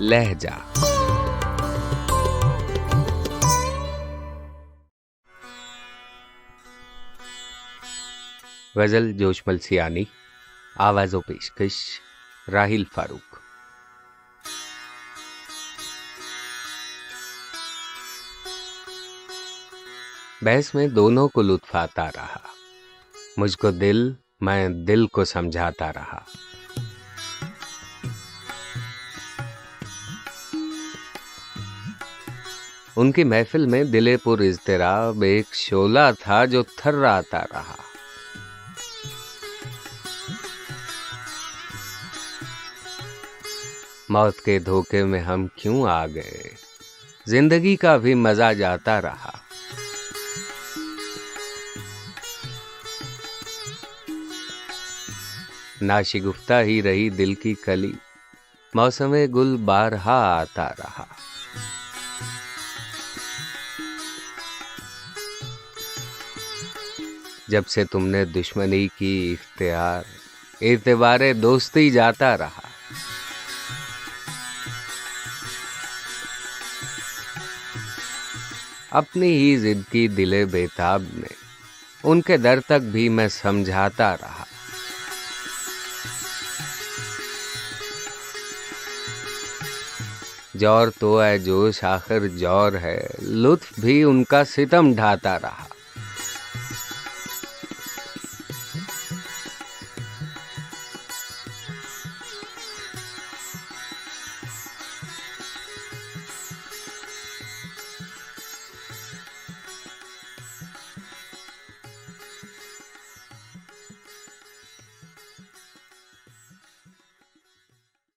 लहजा। गजल जोशमल सियानी, आवाज़ों पेशकश राहिल फारूक। बहस में दोनों को लुत्फ आता रहा, मुझको दिल, मैं दिल को समझाता रहा। उनकी महफिल में दिले पुर इज़्तिराब एक शोला था जो थर्राता रहा। मौत के धोखे में हम क्यों आ गए, जिंदगी का भी मजा जाता रहा। नाशिगुफ्ता ही रही दिल की कली, मौसमे गुल बारहा आता रहा। जब से तुमने दुश्मनी की इख्तियार, एतबारे दोस्ती जाता रहा। अपनी ही जिद की दिले बेताब ने, उनके दर तक भी मैं समझाता रहा। जौर तो है जोश आखिर जौर है, लुत्फ भी उनका सितम ढाता रहा।